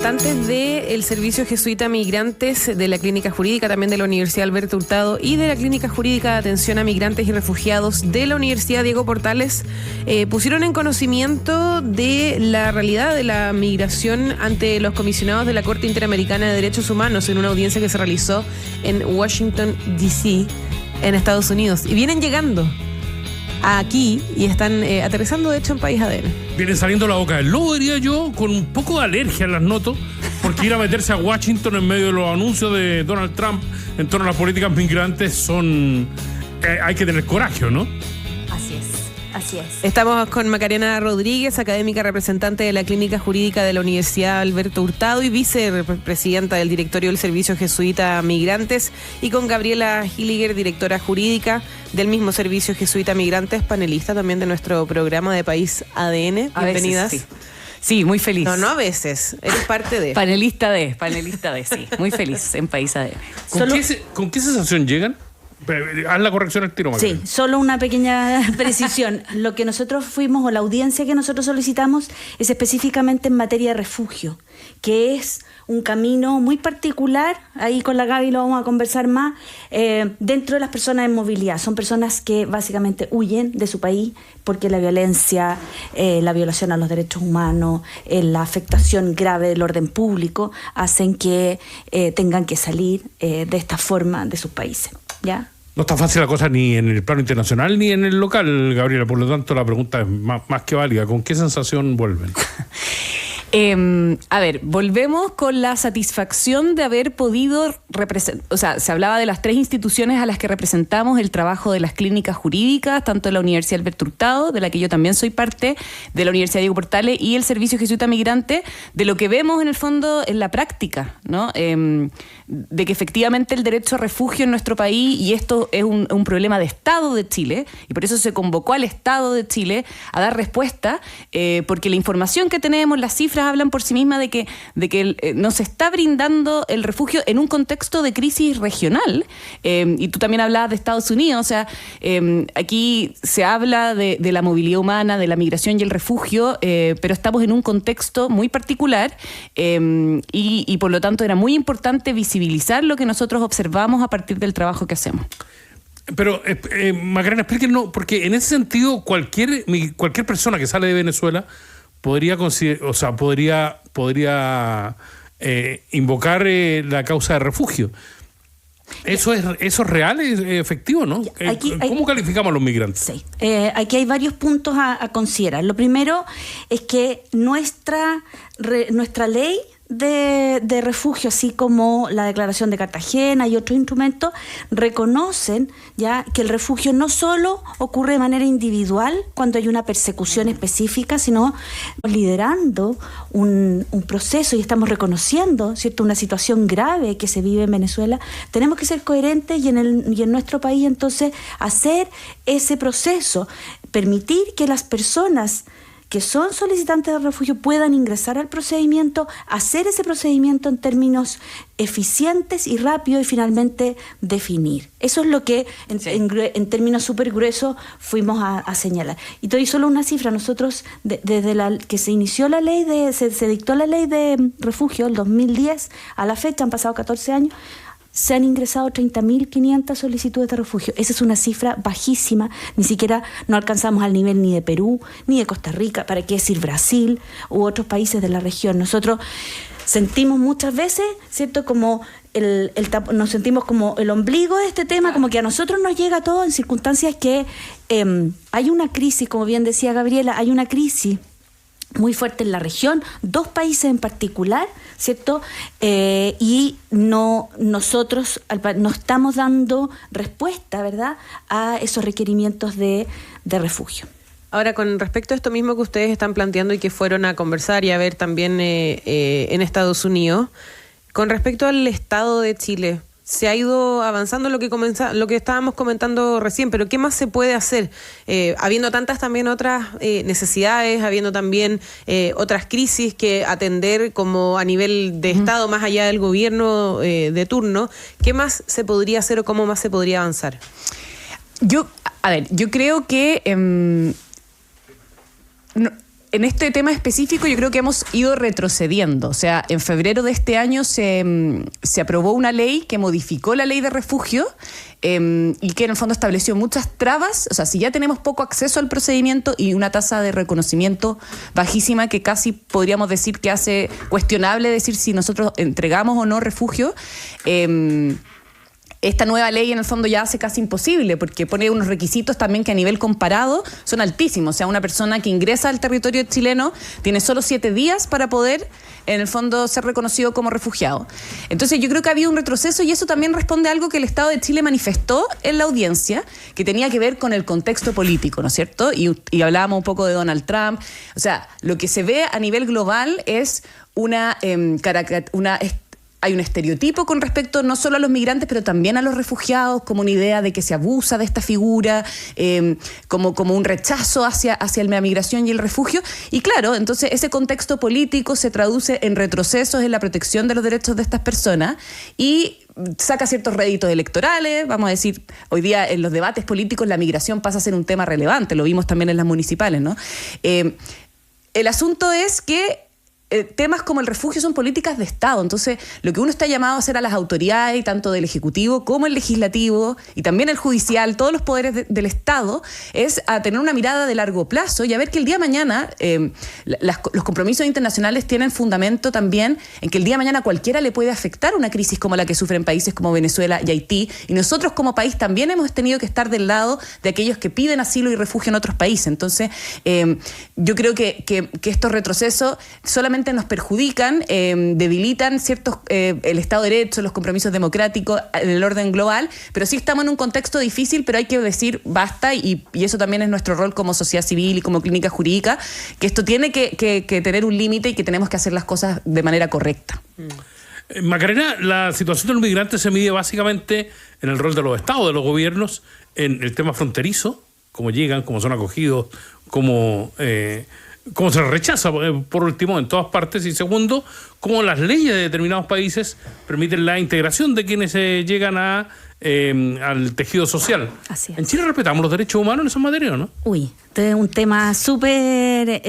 Del Servicio Jesuita Migrantes de la Clínica Jurídica, también de la Universidad Alberto Hurtado y de la Clínica Jurídica de Atención a Migrantes y Refugiados de la Universidad Diego Portales pusieron en conocimiento de la realidad de la migración ante los comisionados de la Corte Interamericana de Derechos Humanos en una audiencia que se realizó en Washington, D.C., en Estados Unidos. Y vienen llegando aquí y están aterrizando, de hecho, en País ADN. Vienen saliendo la boca del lobo, diría yo, con un poco de alergia, las noto, porque ir a meterse a Washington en medio de los anuncios de Donald Trump en torno a las políticas migrantes son... hay que tener coraje, ¿no? Así es. Estamos con Macarena Rodríguez, académica representante de la Clínica Jurídica de la Universidad Alberto Hurtado y vicepresidenta del Directorio del Servicio Jesuita Migrantes, y con Gabriela Hilliger, directora jurídica del mismo Servicio Jesuita Migrantes, panelista también de nuestro programa de País ADN. Bienvenidas. Veces, sí, muy feliz. No a veces, eres parte de. Panelista de, sí. Muy feliz en País ADN. ¿Con qué sensación llegan? Haz la corrección al tiro, Macarena. Sí, solo una pequeña precisión. Lo que nosotros fuimos, o la audiencia que nosotros solicitamos, es específicamente en materia de refugio, que es un camino muy particular, ahí con la Gaby lo vamos a conversar más, dentro de las personas en movilidad. Son personas que básicamente huyen de su país porque la violencia, la violación a los derechos humanos, la afectación grave del orden público hacen que tengan que salir de esta forma de sus países. ¿Ya? No está fácil la cosa ni en el plano internacional ni en el local, Gabriela. Por lo tanto, la pregunta es más que válida. ¿Con qué sensación vuelven? Volvemos con la satisfacción de haber podido representar, o sea, se hablaba de las 3 instituciones a las que representamos el trabajo de las clínicas jurídicas, tanto de la Universidad Alberto Hurtado, de la que yo también soy parte, de la Universidad Diego Portales y el Servicio Jesuita Migrante, de lo que vemos en el fondo en la práctica, ¿no? De que efectivamente el derecho a refugio en nuestro país, y esto es un problema de Estado de Chile, y por eso se convocó al Estado de Chile a dar respuesta, porque la información que tenemos, las cifras hablan por sí mismas de que nos está brindando el refugio en un contexto de crisis regional, y tú también hablabas de Estados Unidos, o sea, aquí se habla de la movilidad humana, de la migración y el refugio, pero estamos en un contexto muy particular, y por lo tanto era muy importante visibilizar lo que nosotros observamos a partir del trabajo que hacemos. Pero, Macarena, explíquenos, porque en ese sentido cualquier persona que sale de Venezuela podría invocar la causa de refugio. ¿Eso es real? ¿Es efectivo, no? ¿Cómo calificamos a los migrantes? Sí. Aquí hay varios puntos a considerar. Lo primero es que nuestra ley de refugio, así como la Declaración de Cartagena y otros instrumentos, reconocen ya que el refugio no solo ocurre de manera individual cuando hay una persecución específica, sino liderando un proceso y estamos reconociendo, ¿cierto?, una situación grave que se vive en Venezuela. Tenemos que ser coherentes y en nuestro país entonces hacer ese proceso, permitir que las personas que son solicitantes de refugio puedan ingresar al procedimiento, hacer ese procedimiento en términos eficientes y rápidos y finalmente definir. Eso es lo que en términos súper gruesos fuimos a señalar. Y te doy solo una cifra. Nosotros, desde que se inició la ley, se dictó la ley de refugio, el 2010, a la fecha, han pasado 14 años, se han ingresado 30.500 solicitudes de refugio. Esa es una cifra bajísima, ni siquiera no alcanzamos al nivel ni de Perú, ni de Costa Rica, para qué decir Brasil u otros países de la región. Nosotros sentimos muchas veces, ¿cierto?, como nos sentimos como el ombligo de este tema, como que a nosotros nos llega todo en circunstancias que hay una crisis, como bien decía Gabriela, hay una crisis muy fuerte en la región, 2 países en particular, ¿cierto? Y nosotros no estamos dando respuesta, ¿verdad?, a esos requerimientos de refugio. Ahora, con respecto a esto mismo que ustedes están planteando y que fueron a conversar y a ver también en Estados Unidos, con respecto al Estado de Chile, se ha ido avanzando lo que estábamos comentando recién, pero ¿qué más se puede hacer? Habiendo tantas también otras necesidades, habiendo también otras crisis que atender como a nivel de Estado, más allá del gobierno de turno, ¿qué más se podría hacer o cómo más se podría avanzar? Yo creo que en este tema específico yo creo que hemos ido retrocediendo. O sea, en febrero de este año se aprobó una ley que modificó la ley de refugio y que en el fondo estableció muchas trabas. O sea, si ya tenemos poco acceso al procedimiento y una tasa de reconocimiento bajísima que casi podríamos decir que hace cuestionable decir si nosotros entregamos o no refugio, esta nueva ley en el fondo ya hace casi imposible porque pone unos requisitos también que a nivel comparado son altísimos. O sea, una persona que ingresa al territorio chileno tiene solo 7 días para poder en el fondo ser reconocido como refugiado. Entonces yo creo que ha habido un retroceso y eso también responde a algo que el Estado de Chile manifestó en la audiencia que tenía que ver con el contexto político, ¿no es cierto? Y hablábamos un poco de Donald Trump. O sea, lo que se ve a nivel global es hay un estereotipo con respecto no solo a los migrantes, pero también a los refugiados, como una idea de que se abusa de esta figura, como un rechazo hacia la migración y el refugio. Y claro, entonces ese contexto político se traduce en retrocesos en la protección de los derechos de estas personas y saca ciertos réditos electorales. Vamos a decir, hoy día en los debates políticos la migración pasa a ser un tema relevante, lo vimos también en las municipales, ¿no? El asunto es que temas como el refugio son políticas de Estado. Entonces, lo que uno está llamado a hacer a las autoridades, tanto del Ejecutivo como el Legislativo y también el Judicial, todos los poderes del Estado, es a tener una mirada de largo plazo y a ver que el día de mañana los compromisos internacionales tienen fundamento también en que el día de mañana cualquiera le puede afectar una crisis como la que sufren países como Venezuela y Haití. Y nosotros como país también hemos tenido que estar del lado de aquellos que piden asilo y refugio en otros países. Entonces, yo creo que estos retrocesos solamente nos perjudican, debilitan el Estado de Derecho, los compromisos democráticos, el orden global, pero sí estamos en un contexto difícil, pero hay que decir basta y eso también es nuestro rol como sociedad civil y como clínica jurídica, que esto tiene que tener un límite y que tenemos que hacer las cosas de manera correcta. Macarena, la situación de los migrantes se mide básicamente en el rol de los estados, de los gobiernos, en el tema fronterizo, cómo llegan, cómo son acogidos, cómo se rechaza, por último, en todas partes, y segundo, cómo las leyes de determinados países permiten la integración de quienes llegan al tejido social. Así es. ¿En Chile respetamos los derechos humanos en esa materia o no? Uy, este es un tema súper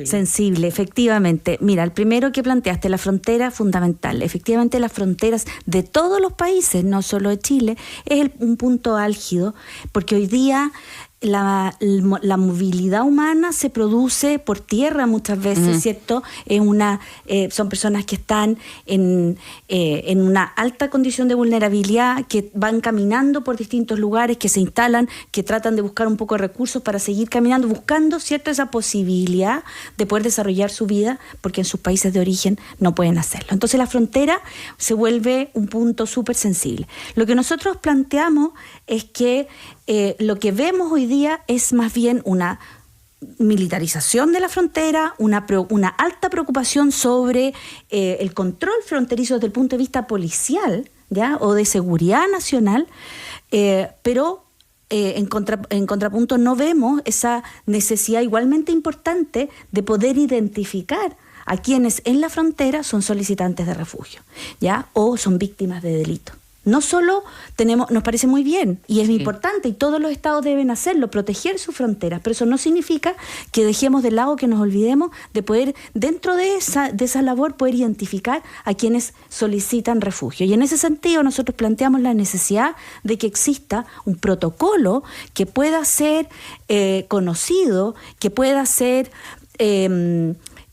sensible, efectivamente. Mira, el primero que planteaste, la frontera, fundamental. Efectivamente, las fronteras de todos los países, no solo de Chile, es un punto álgido, porque hoy día la movilidad humana se produce por tierra muchas veces, ¿cierto? Son personas que están en una alta condición de vulnerabilidad, que van caminando por distintos lugares, que se instalan, que tratan de buscar un poco de recursos para seguir caminando, buscando, ¿cierto?, esa posibilidad de poder desarrollar su vida, porque en sus países de origen no pueden hacerlo. Entonces la frontera se vuelve un punto súper sensible. Lo que nosotros planteamos es que lo que vemos hoy día es más bien una militarización de la frontera, una alta preocupación sobre el control fronterizo desde el punto de vista policial, ¿ya?, o de seguridad nacional, pero en contrapunto no vemos esa necesidad igualmente importante de poder identificar a quienes en la frontera son solicitantes de refugio, ¿ya?, o son víctimas de delito. No solo nos parece muy bien y es importante y todos los estados deben hacerlo, proteger sus fronteras, pero eso no significa que dejemos de lado, que nos olvidemos de poder, dentro de esa labor, poder identificar a quienes solicitan refugio. Y en ese sentido nosotros planteamos la necesidad de que exista un protocolo que pueda ser conocido, que pueda ser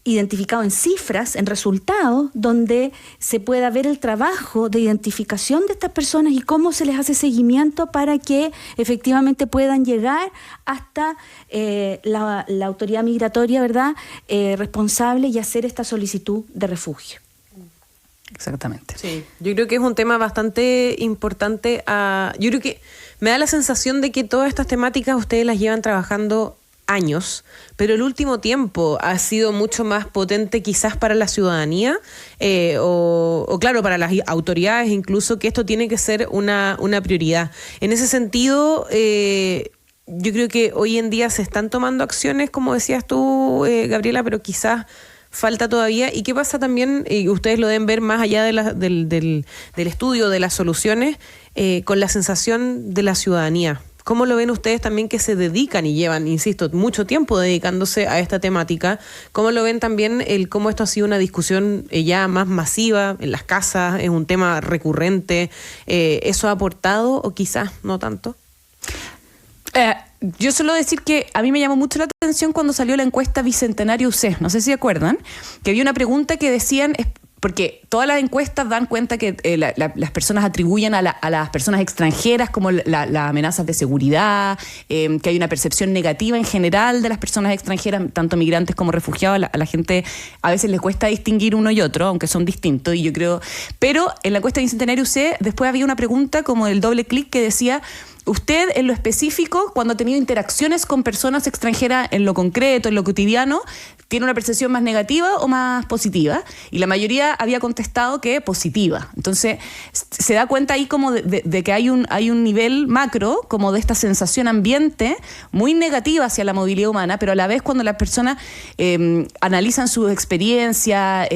identificado en cifras, en resultados, donde se pueda ver el trabajo de identificación de estas personas y cómo se les hace seguimiento para que efectivamente puedan llegar hasta la autoridad migratoria, ¿verdad?, responsable, y hacer esta solicitud de refugio. Exactamente. Sí, yo creo que es un tema bastante importante. Yo creo que me da la sensación de que todas estas temáticas ustedes las llevan trabajando años, pero el último tiempo ha sido mucho más potente quizás para la ciudadanía o claro, para las autoridades incluso, que esto tiene que ser una prioridad. En ese sentido, yo creo que hoy en día se están tomando acciones, como decías tú, Gabriela, pero quizás falta todavía. ¿Y qué pasa también? Ustedes lo deben ver más allá del estudio de las soluciones, con la sensación de la ciudadanía. ¿Cómo lo ven ustedes también que se dedican y llevan, insisto, mucho tiempo dedicándose a esta temática? ¿Cómo lo ven también cómo esto ha sido una discusión ya más masiva en las casas, es un tema recurrente? ¿Eso ha aportado o quizás no tanto? Yo suelo decir que a mí me llamó mucho la atención cuando salió la encuesta Bicentenario UC, no sé si se acuerdan, que había una pregunta que decían, porque todas las encuestas dan cuenta que las personas atribuyen a las personas extranjeras como las amenazas de seguridad, que hay una percepción negativa en general de las personas extranjeras, tanto migrantes como refugiados. A la gente a veces les cuesta distinguir uno y otro, aunque son distintos, y yo creo. Pero en la encuesta Bicentenario UC después había una pregunta como el doble clic que decía: usted, en lo específico, cuando ha tenido interacciones con personas extranjeras en lo concreto, en lo cotidiano, ¿tiene una percepción más negativa o más positiva? Y la mayoría había contestado que positiva. Entonces, se da cuenta ahí como de que hay un nivel macro, como de esta sensación ambiente muy negativa hacia la movilidad humana, pero a la vez cuando las personas analizan sus experiencias,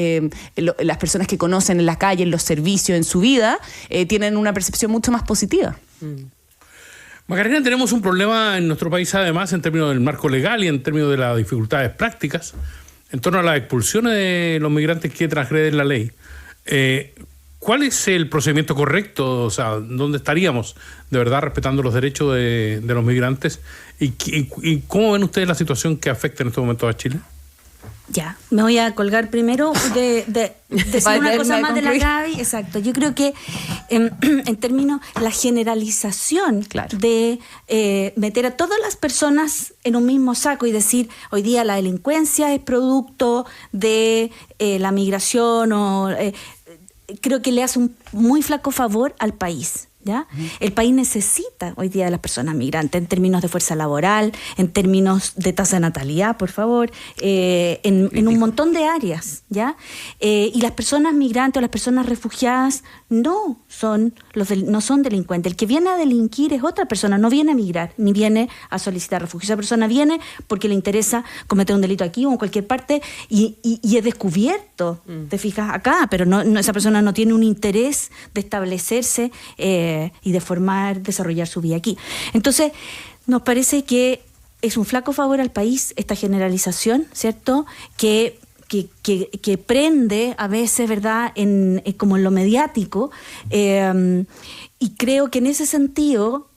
las personas que conocen en la calle, en los servicios, en su vida, tienen una percepción mucho más positiva. Macarena, tenemos un problema en nuestro país, además, en términos del marco legal y en términos de las dificultades prácticas, en torno a las expulsiones de los migrantes que transgreden la ley. ¿Cuál es el procedimiento correcto? O sea, ¿dónde estaríamos de verdad respetando los derechos de los migrantes? ¿Y cómo ven ustedes la situación que afecta en este momento a Chile? Ya, me voy a colgar primero de decir una cosa más de la Gaby. Exacto, yo creo que en términos, la generalización de meter a todas las personas en un mismo saco y decir, hoy día la delincuencia es producto de la migración, creo que le hace un muy flaco favor al país. ¿Ya? El país necesita hoy día de las personas migrantes en términos de fuerza laboral, en términos de tasa de natalidad, por favor, en un montón de áreas, ¿ya? Y las personas migrantes o las personas refugiadas no son delincuentes. El que viene a delinquir es otra persona, no viene a migrar, ni viene a solicitar refugio. Esa persona viene porque le interesa cometer un delito aquí o en cualquier parte y es descubierto, te fijas, acá, pero no, esa persona no tiene un interés de establecerse y de desarrollar su vida aquí. Entonces, nos parece que es un flaco favor al país esta generalización, ¿cierto? Que prende a veces, ¿verdad?, como en lo mediático, y creo que en ese sentido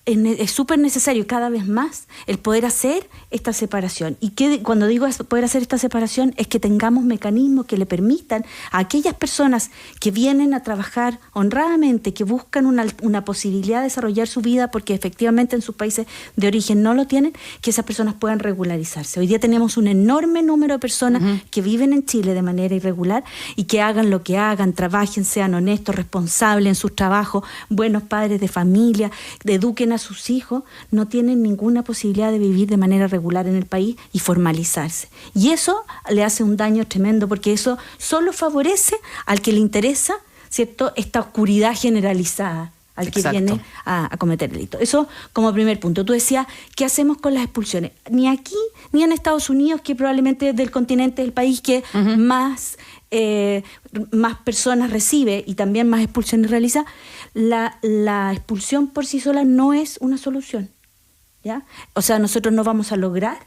es súper necesario cada vez más el poder hacer esta separación. Y cuando digo poder hacer esta separación es que tengamos mecanismos que le permitan a aquellas personas que vienen a trabajar honradamente, que buscan una posibilidad de desarrollar su vida porque efectivamente en sus países de origen no lo tienen, que esas personas puedan regularizarse. Hoy día tenemos un enorme número de personas que viven en Chile de manera irregular y que hagan lo que hagan, trabajen, sean honestos, responsables en sus trabajos, buenos padres de familia, eduquen a sus hijos, no tienen ninguna posibilidad de vivir de manera regular en el país y formalizarse. Y eso le hace un daño tremendo porque eso solo favorece al que le interesa, ¿cierto?, esta oscuridad generalizada, al que viene a cometer delito. Eso como primer punto. Tú decías, ¿qué hacemos con las expulsiones? Ni aquí, ni en Estados Unidos, que probablemente es del continente, del país que más personas recibe y también más expulsiones realiza, la expulsión por sí sola no es una solución, ¿ya? O sea, nosotros no vamos a lograr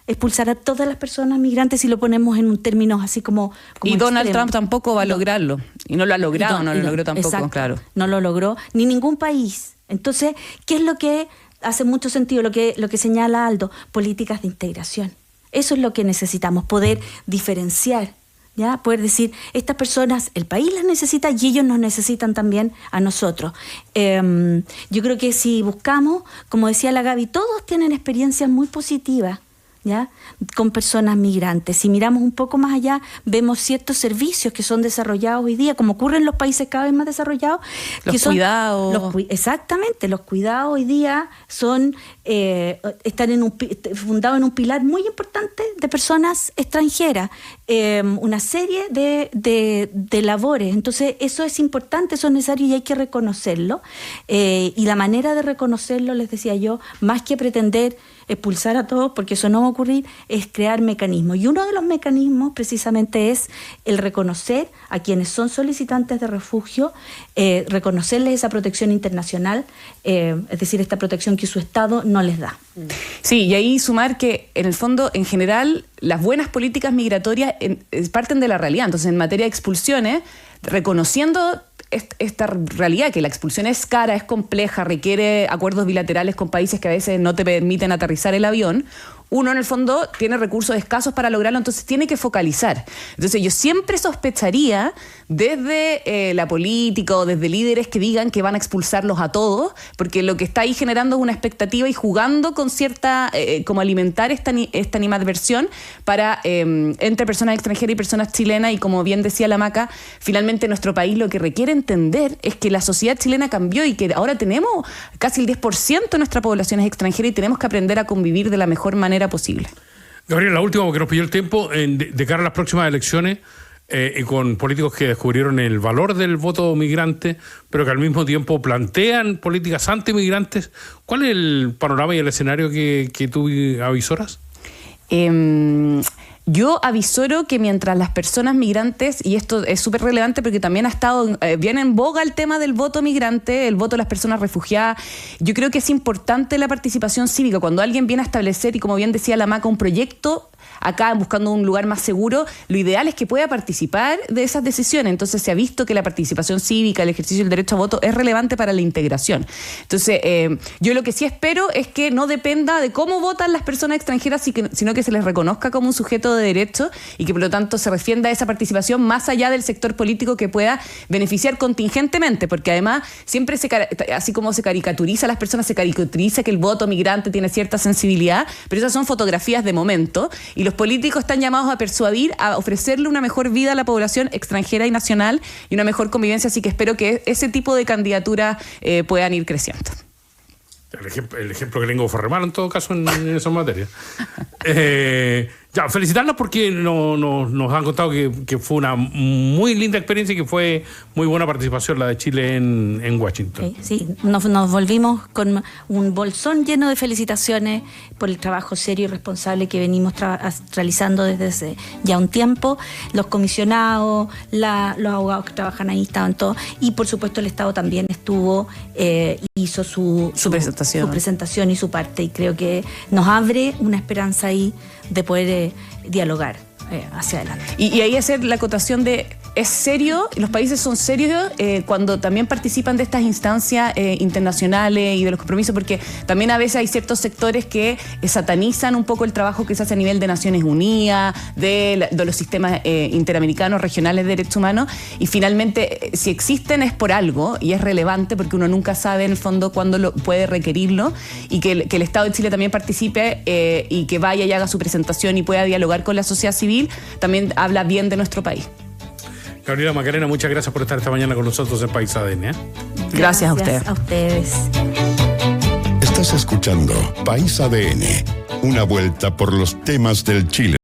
expulsar a todas las personas migrantes si lo ponemos en un término así como y Donald extremo. Trump tampoco va a lograrlo. Y no lo ha logrado, no lo logró tampoco, exacto, claro. No lo logró, ni ningún país. Entonces, ¿qué es lo que hace mucho sentido, lo que señala Aldo? Políticas de integración. Eso es lo que necesitamos, poder diferenciar, ¿ya? Poder decir, estas personas, el país las necesita y ellos nos necesitan también a nosotros. Yo creo que si buscamos, como decía la Gaby, todos tienen experiencias muy positivas, ¿ya?, con personas migrantes. Si miramos un poco más allá, vemos ciertos servicios que son desarrollados hoy día, como ocurre en los países cada vez más desarrollados. Cuidados. Exactamente, los cuidados hoy día están fundados en un pilar muy importante de personas extranjeras, una serie de labores. Entonces, eso es importante, eso es necesario y hay que reconocerlo. Y la manera de reconocerlo, les decía yo, más que pretender expulsar a todos, porque eso no va a ocurrir, es crear mecanismos. Y uno de los mecanismos precisamente es el reconocer a quienes son solicitantes de refugio, reconocerles esa protección internacional, es decir, esta protección que su Estado no les da. Sí, y ahí sumar que en el fondo, en general, las buenas políticas migratorias parten de la realidad. Entonces, en materia de expulsiones, reconociendo esta realidad, que la expulsión es cara, es compleja, requiere acuerdos bilaterales con países que a veces no te permiten aterrizar el avión, uno en el fondo tiene recursos escasos para lograrlo, entonces tiene que focalizar. Entonces yo siempre sospecharía desde la política o desde líderes que digan que van a expulsarlos a todos, porque lo que está ahí generando es una expectativa y jugando con cierta, como alimentar esta animadversión para entre personas extranjeras y personas chilenas, y como bien decía la Maca, finalmente nuestro país lo que requiere entender es que la sociedad chilena cambió y que ahora tenemos casi el 10% de nuestra población es extranjera y tenemos que aprender a convivir de la mejor manera posible. Gabriel, la última, porque nos pilló el tiempo, de cara a las próximas elecciones, y con políticos que descubrieron el valor del voto migrante, pero que al mismo tiempo plantean políticas antimigrantes, ¿cuál es el panorama y el escenario que tú avisoras? Yo avisoro que mientras las personas migrantes, y esto es súper relevante porque también ha estado bien en boga el tema del voto migrante, el voto de las personas refugiadas, yo creo que es importante la participación cívica. Cuando alguien viene a establecer, y como bien decía la Maca, un proyecto acá buscando un lugar más seguro, lo ideal es que pueda participar de esas decisiones. Entonces se ha visto que la participación cívica, el ejercicio del derecho a voto es relevante para la integración. Entonces yo lo que sí espero es que no dependa de cómo votan las personas extranjeras, sino que se les reconozca como un sujeto de derecho y que por lo tanto se refienda a esa participación más allá del sector político que pueda beneficiar contingentemente, porque además siempre así como se caricaturiza a las personas, se caricaturiza que el voto migrante tiene cierta sensibilidad, pero esas son fotografías de momento, y los políticos están llamados a persuadir, a ofrecerle una mejor vida a la población extranjera y nacional y una mejor convivencia, así que espero que ese tipo de candidaturas puedan ir creciendo. El ejemplo que tengo fue re malo en todo caso en esas materias. Ya, felicitarlos porque nos han contado que fue una muy linda experiencia y que fue muy buena participación la de Chile en Washington. Sí, nos volvimos con un bolsón lleno de felicitaciones por el trabajo serio y responsable que venimos realizando desde hace ya un tiempo. Los comisionados, los abogados que trabajan ahí estaban todos, y por supuesto el Estado también estuvo, hizo su presentación y su parte, y creo que nos abre una esperanza ahí de poder dialogar hacia adelante. Y ahí hacer la acotación de, es serio, los países son serios cuando también participan de estas instancias internacionales y de los compromisos, porque también a veces hay ciertos sectores que satanizan un poco el trabajo que se hace a nivel de Naciones Unidas, de los sistemas interamericanos, regionales de derechos humanos, y finalmente si existen es por algo y es relevante porque uno nunca sabe en el fondo cuándo puede requerirlo, y que el Estado de Chile también participe y que vaya y haga su presentación y pueda dialogar con la sociedad civil, también habla bien de nuestro país. Gabriela Macarena, muchas gracias por estar esta mañana con nosotros en País ADN. Gracias a ustedes. A ustedes. Estás escuchando País ADN, una vuelta por los temas del Chile.